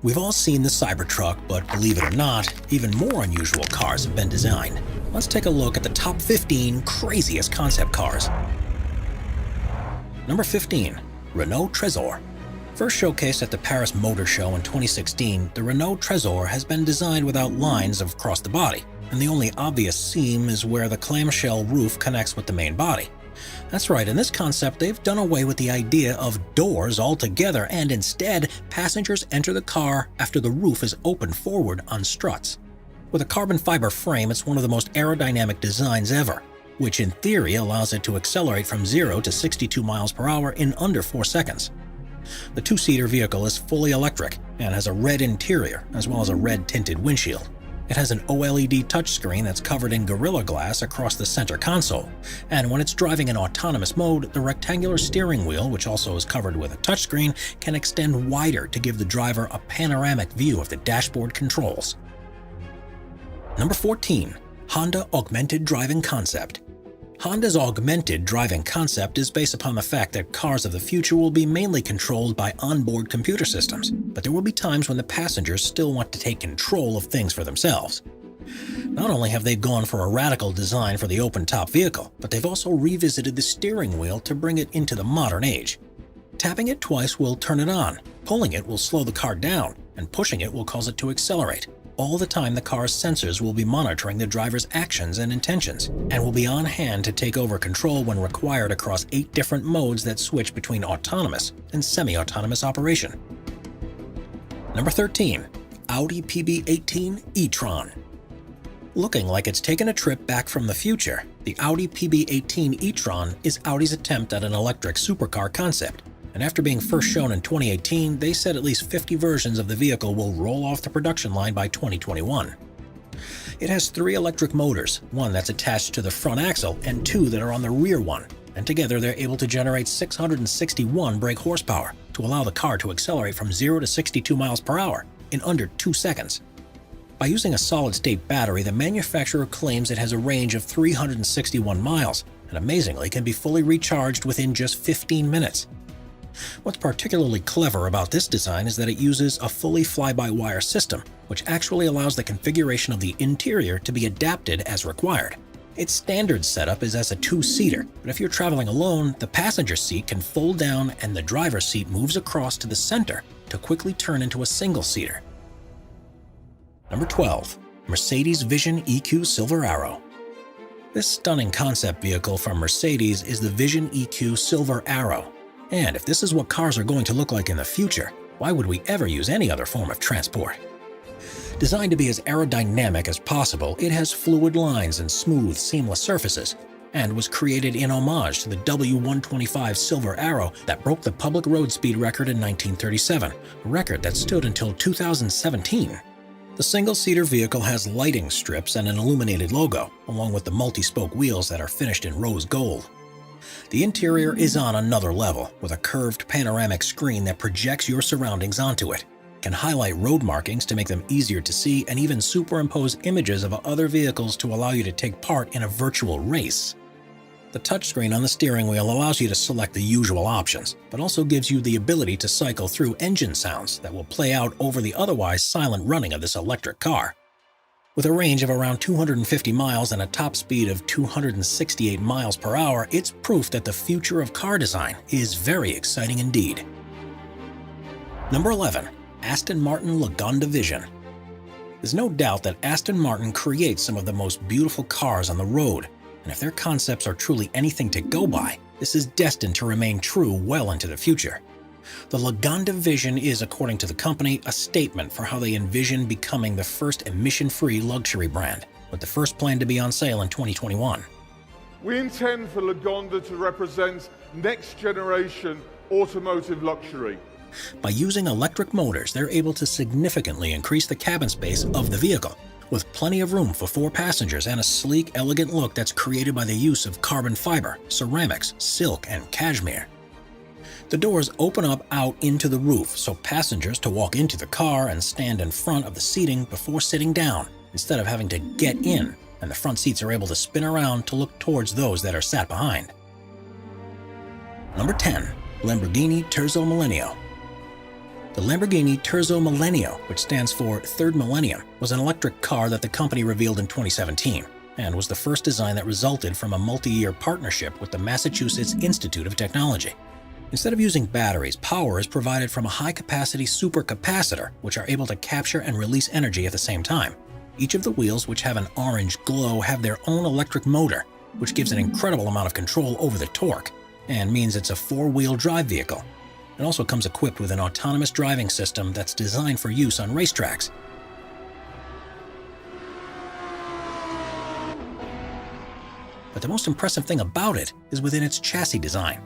We've all seen the Cybertruck, but believe it or not, even more unusual cars have been designed. Let's take a look at the top 15 craziest concept cars. Number 15. Renault Trezor. First showcased at the Paris Motor Show in 2016, the Renault Trezor has been designed without lines across the body, and the only obvious seam is where the clamshell roof connects with the main body. That's right, in this concept they've done away with the idea of doors altogether, and instead, passengers enter the car after the roof is opened forward on struts. With a carbon fiber frame, it's one of the most aerodynamic designs ever, which in theory allows it to accelerate from 0 to 62 miles per hour in under 4 seconds. The two-seater vehicle is fully electric and has a red interior as well as a red tinted windshield. It has an OLED touchscreen that's covered in Gorilla Glass across the center console, and when it's driving in autonomous mode, the rectangular steering wheel, which also is covered with a touchscreen, can extend wider to give the driver a panoramic view of the dashboard controls. Number 14. Honda Augmented Driving Concept. Honda's augmented driving concept is based upon the fact that cars of the future will be mainly controlled by onboard computer systems, but there will be times when the passengers still want to take control of things for themselves. Not only have they gone for a radical design for the open-top vehicle, but they've also revisited the steering wheel to bring it into the modern age. Tapping it twice will turn it on, pulling it will slow the car down, and pushing it will cause it to accelerate. All the time the car's sensors will be monitoring the driver's actions and intentions, and will be on hand to take over control when required across 8 different modes that switch between autonomous and semi-autonomous operation. Number 13. Audi PB18 e-tron. Looking like it's taken a trip back from the future, the Audi PB18 e-tron is Audi's attempt at an electric supercar concept. And after being first shown in 2018, they said at least 50 versions of the vehicle will roll off the production line by 2021. It has 3 electric motors, one that's attached to the front axle and 2 that are on the rear one, and together they're able to generate 661 brake horsepower to allow the car to accelerate from 0 to 62 miles per hour in under 2 seconds. By using a solid-state battery, the manufacturer claims it has a range of 361 miles, and amazingly can be fully recharged within just 15 minutes. What's particularly clever about this design is that it uses a fully fly-by-wire system, which actually allows the configuration of the interior to be adapted as required. Its standard setup is as a 2-seater, but if you're traveling alone, the passenger seat can fold down and the driver's seat moves across to the center to quickly turn into a single-seater. Number 12. Mercedes Vision EQ Silver Arrow. This stunning concept vehicle from Mercedes is the Vision EQ Silver Arrow. And if this is what cars are going to look like in the future, why would we ever use any other form of transport? Designed to be as aerodynamic as possible, it has fluid lines and smooth, seamless surfaces, and was created in homage to the W125 Silver Arrow that broke the public road speed record in 1937, a record that stood until 2017. The single-seater vehicle has lighting strips and an illuminated logo, along with the multi-spoke wheels that are finished in rose gold. The interior is on another level, with a curved panoramic screen that projects your surroundings onto it, can highlight road markings to make them easier to see, and even superimpose images of other vehicles to allow you to take part in a virtual race. The touchscreen on the steering wheel allows you to select the usual options, but also gives you the ability to cycle through engine sounds that will play out over the otherwise silent running of this electric car. With a range of around 250 miles and a top speed of 268 miles per hour, it's proof that the future of car design is very exciting indeed. Number 11. Aston Martin Lagonda Vision. There's no doubt that Aston Martin creates some of the most beautiful cars on the road, and if their concepts are truly anything to go by, this is destined to remain true well into the future. The Lagonda Vision is, according to the company, a statement for how they envision becoming the first emission-free luxury brand, with the first plan to be on sale in 2021. We intend for Lagonda to represent next-generation automotive luxury. By using electric motors, they're able to significantly increase the cabin space of the vehicle, with plenty of room for 4 passengers and a sleek, elegant look that's created by the use of carbon fiber, ceramics, silk, and cashmere. The doors open up out into the roof so passengers to walk into the car and stand in front of the seating before sitting down, instead of having to get in, and the front seats are able to spin around to look towards those that are sat behind. Number 10. Lamborghini Terzo Millennio. The Lamborghini Terzo Millennio, which stands for Third Millennium, was an electric car that the company revealed in 2017 and was the first design that resulted from a multi-year partnership with the Massachusetts Institute of Technology. Instead of using batteries, power is provided from a high-capacity supercapacitor, which are able to capture and release energy at the same time. Each of the wheels, which have an orange glow, have their own electric motor, which gives an incredible amount of control over the torque and means it's a four-wheel drive vehicle. It also comes equipped with an autonomous driving system that's designed for use on racetracks. But the most impressive thing about it is within its chassis design.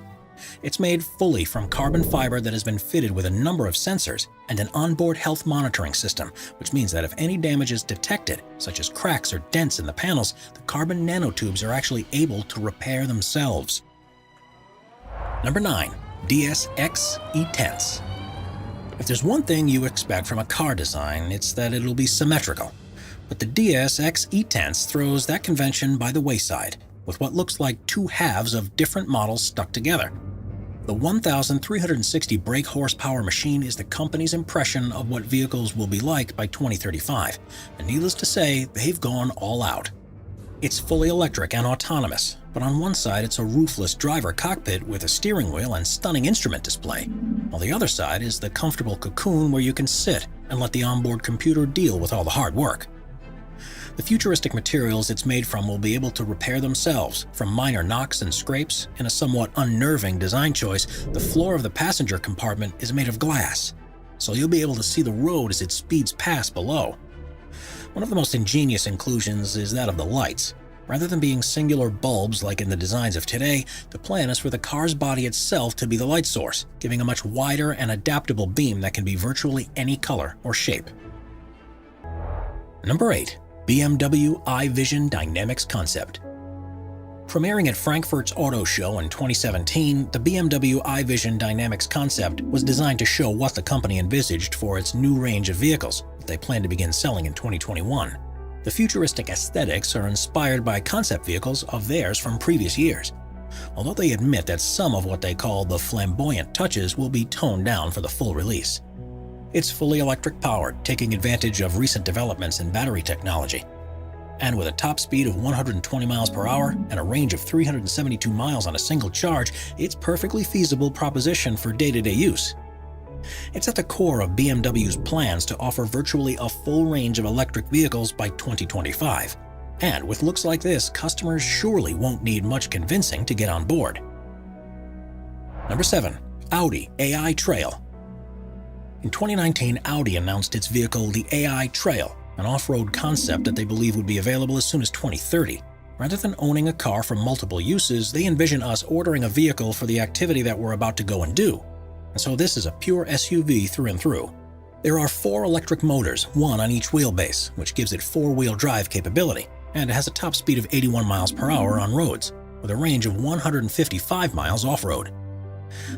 It's made fully from carbon fiber that has been fitted with a number of sensors and an onboard health monitoring system, which means that if any damage is detected, such as cracks or dents in the panels, the carbon nanotubes are actually able to repair themselves. Number 9. DS-X E-Tense. If there's one thing you expect from a car design, it's that it'll be symmetrical. But the DS-X E-Tense throws that convention by the wayside, with what looks like two halves of different models stuck together. The 1,360 brake horsepower machine is the company's impression of what vehicles will be like by 2035, and needless to say, they've gone all out. It's fully electric and autonomous, but on one side it's a roofless driver cockpit with a steering wheel and stunning instrument display, while the other side is the comfortable cocoon where you can sit and let the onboard computer deal with all the hard work. The futuristic materials it's made from will be able to repair themselves from minor knocks and scrapes. In a somewhat unnerving design choice, the floor of the passenger compartment is made of glass, so you'll be able to see the road as it speeds past below. One of the most ingenious inclusions is that of the lights. Rather than being singular bulbs like in the designs of today, the plan is for the car's body itself to be the light source, giving a much wider and adaptable beam that can be virtually any color or shape. Number 8. BMW iVision Dynamics Concept. Premiering at Frankfurt's Auto Show in 2017, the BMW iVision Dynamics Concept was designed to show what the company envisaged for its new range of vehicles that they plan to begin selling in 2021. The futuristic aesthetics are inspired by concept vehicles of theirs from previous years, although they admit that some of what they call the flamboyant touches will be toned down for the full release. It's fully electric powered, taking advantage of recent developments in battery technology. And with a top speed of 120 miles per hour and a range of 372 miles on a single charge, it's a perfectly feasible proposition for day-to-day use. It's at the core of BMW's plans to offer virtually a full range of electric vehicles by 2025. And with looks like this, customers surely won't need much convincing to get on board. Number 7. Audi AI Trail. In 2019, Audi announced its vehicle, the AI Trail, an off-road concept that they believe would be available as soon as 2030. Rather than owning a car for multiple uses, they envision us ordering a vehicle for the activity that we're about to go and do. And so this is a pure SUV through and through. There are 4 electric motors, one on each wheelbase, which gives it 4-wheel drive capability, and it has a top speed of 81 miles per hour on roads, with a range of 155 miles off-road.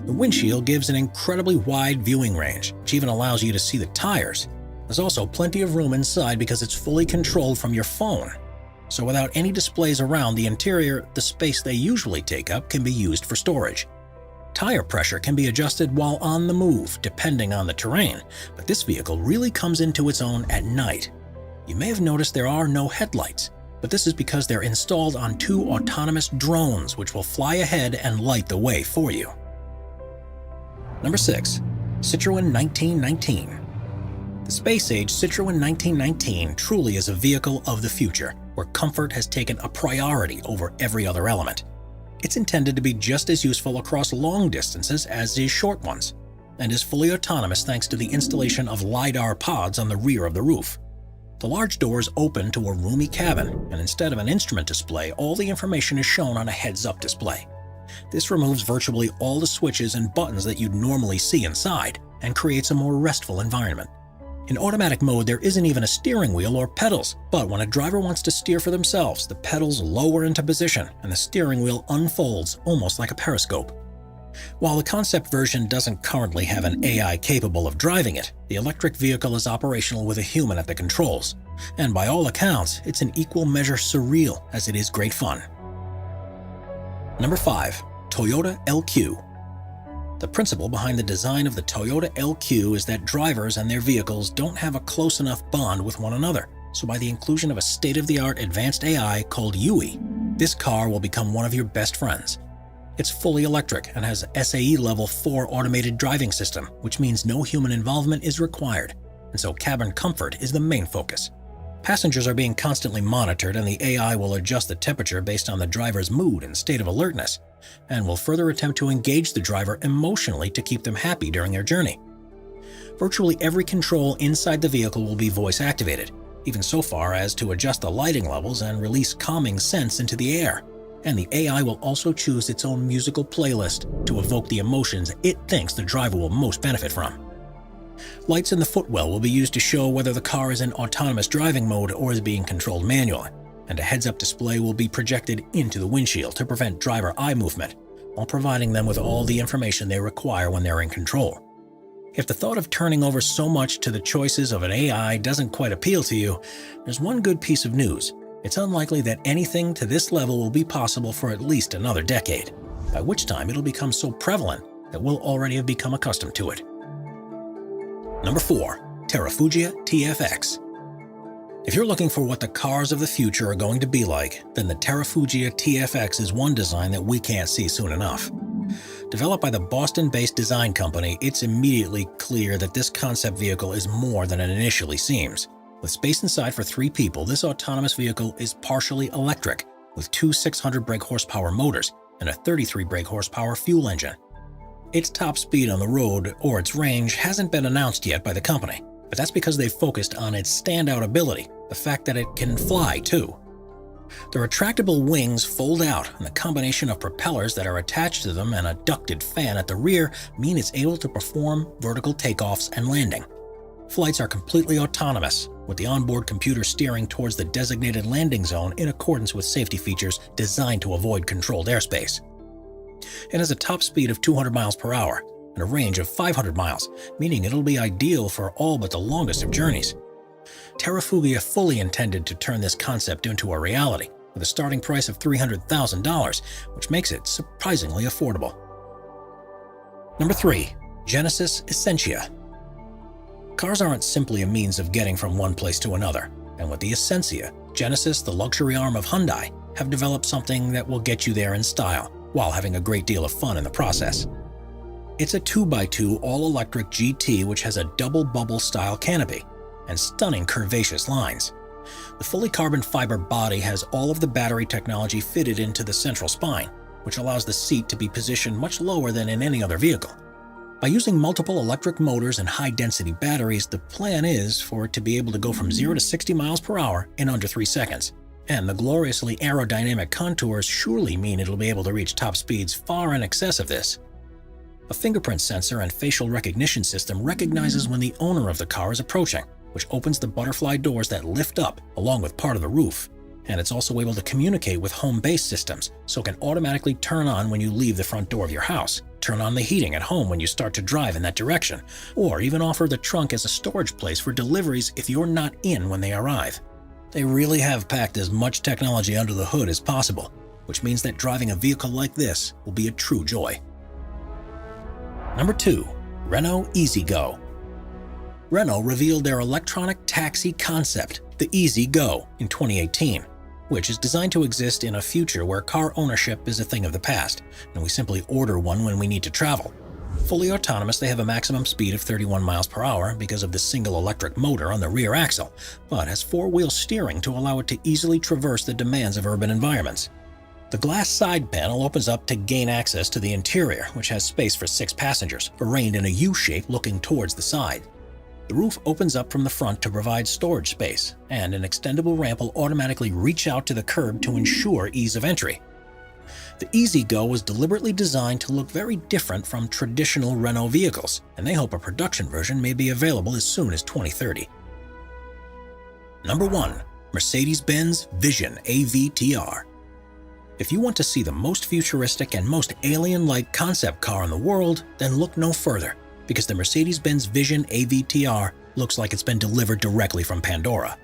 The windshield gives an incredibly wide viewing range, which even allows you to see the tires. There's also plenty of room inside because it's fully controlled from your phone. So without any displays around the interior, the space they usually take up can be used for storage. Tire pressure can be adjusted while on the move, depending on the terrain, but this vehicle really comes into its own at night. You may have noticed there are no headlights, but this is because they're installed on 2 autonomous drones which will fly ahead and light the way for you. Number 6. Citroën 1919. The space-age Citroën 1919 truly is a vehicle of the future, where comfort has taken a priority over every other element. It's intended to be just as useful across long distances as is short ones, and is fully autonomous thanks to the installation of LiDAR pods on the rear of the roof. The large doors open to a roomy cabin, and instead of an instrument display, all the information is shown on a heads-up display. This removes virtually all the switches and buttons that you'd normally see inside, and creates a more restful environment. In automatic mode, there isn't even a steering wheel or pedals, but when a driver wants to steer for themselves, the pedals lower into position and the steering wheel unfolds almost like a periscope. While the concept version doesn't currently have an AI capable of driving it, the electric vehicle is operational with a human at the controls, and by all accounts, it's in equal measure surreal as it is great fun. Number 5. Toyota LQ. The principle behind the design of the Toyota LQ is that drivers and their vehicles don't have a close enough bond with one another. So by the inclusion of a state-of-the-art advanced AI called Yui, this car will become one of your best friends. It's fully electric and has SAE Level 4 automated driving system, which means no human involvement is required, and so cabin comfort is the main focus. Passengers are being constantly monitored, and the AI will adjust the temperature based on the driver's mood and state of alertness, and will further attempt to engage the driver emotionally to keep them happy during their journey. Virtually every control inside the vehicle will be voice-activated, even so far as to adjust the lighting levels and release calming scents into the air. And the AI will also choose its own musical playlist to evoke the emotions it thinks the driver will most benefit from. Lights in the footwell will be used to show whether the car is in autonomous driving mode or is being controlled manually, and a heads-up display will be projected into the windshield to prevent driver eye movement, while providing them with all the information they require when they're in control. If the thought of turning over so much to the choices of an AI doesn't quite appeal to you, there's one good piece of news. It's unlikely that anything to this level will be possible for at least another decade, by which time it'll become so prevalent that we'll already have become accustomed to it. Number 4. Terrafugia TFX. If you're looking for what the cars of the future are going to be like, then the Terrafugia TFX is one design that we can't see soon enough. Developed by the Boston-based design company, it's immediately clear that this concept vehicle is more than it initially seems. With space inside for 3 people, this autonomous vehicle is partially electric, with 2 600 brake horsepower motors and a 33 brake horsepower fuel engine. Its top speed on the road or its range hasn't been announced yet by the company, but that's because they've focused on its standout ability, the fact that it can fly too. The retractable wings fold out, and the combination of propellers that are attached to them and a ducted fan at the rear mean it's able to perform vertical takeoffs and landing. Flights are completely autonomous, with the onboard computer steering towards the designated landing zone in accordance with safety features designed to avoid controlled airspace. It has a top speed of 200 miles per hour and a range of 500 miles, meaning it'll be ideal for all but the longest of journeys. Terrafugia fully intended to turn this concept into a reality, with a starting price of $300,000, which makes it surprisingly affordable. Number 3. Genesis Essentia. Cars aren't simply a means of getting from one place to another, and with the Essentia, Genesis, the luxury arm of Hyundai, have developed something that will get you there in style, while having a great deal of fun in the process. It's a 2x2 all-electric GT which has a double bubble-style canopy and stunning curvaceous lines. The fully carbon fiber body has all of the battery technology fitted into the central spine, which allows the seat to be positioned much lower than in any other vehicle. By using multiple electric motors and high-density batteries, the plan is for it to be able to go from 0 to 60 miles per hour in under 3 seconds. And the gloriously aerodynamic contours surely mean it'll be able to reach top speeds far in excess of this. A fingerprint sensor and facial recognition system recognizes when the owner of the car is approaching, which opens the butterfly doors that lift up along with part of the roof. And it's also able to communicate with home-based systems, so it can automatically turn on when you leave the front door of your house, turn on the heating at home when you start to drive in that direction, or even offer the trunk as a storage place for deliveries if you're not in when they arrive. They really have packed as much technology under the hood as possible, which means that driving a vehicle like this will be a true joy. Number 2. Renault EasyGo. Renault revealed their electronic taxi concept, the EasyGo, in 2018, which is designed to exist in a future where car ownership is a thing of the past, and we simply order one when we need to travel. Fully autonomous, they have a maximum speed of 31 miles per hour because of the single electric motor on the rear axle, but has 4-wheel steering to allow it to easily traverse the demands of urban environments. The glass side panel opens up to gain access to the interior, which has space for 6 passengers, arranged in a U-shape looking towards the side. The roof opens up from the front to provide storage space, and an extendable ramp will automatically reach out to the curb to ensure ease of entry. The EasyGo was deliberately designed to look very different from traditional Renault vehicles, and they hope a production version may be available as soon as 2030. Number 1. Mercedes-Benz Vision AVTR. If you want to see the most futuristic and most alien-like concept car in the world, then look no further, because the Mercedes-Benz Vision AVTR looks like it's been delivered directly from Pandora.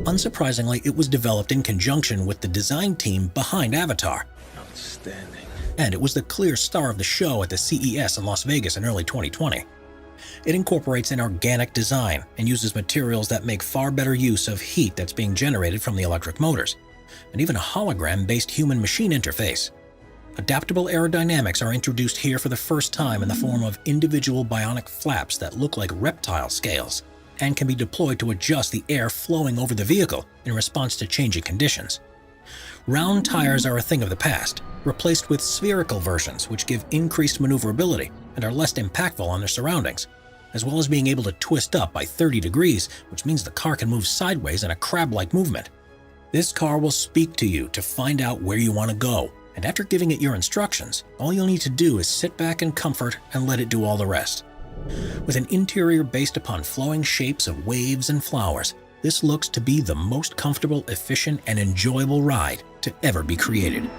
Unsurprisingly, it was developed in conjunction with the design team behind Avatar. Outstanding. and it was the clear star of the show at the CES in Las Vegas in early 2020. It incorporates an organic design and uses materials that make far better use of heat that's being generated from the electric motors, and even a hologram-based human-machine interface. Adaptable aerodynamics are introduced here for the first time in the form of individual bionic flaps that look like reptile scales and can be deployed to adjust the air flowing over the vehicle in response to changing conditions. Round tires are a thing of the past, replaced with spherical versions which give increased maneuverability and are less impactful on their surroundings, as well as being able to twist up by 30 degrees, which means the car can move sideways in a crab-like movement. This car will speak to you to find out where you want to go, and after giving it your instructions, all you'll need to do is sit back in comfort and let it do all the rest. With an interior based upon flowing shapes of waves and flowers, this looks to be the most comfortable, efficient, and enjoyable ride to ever be created.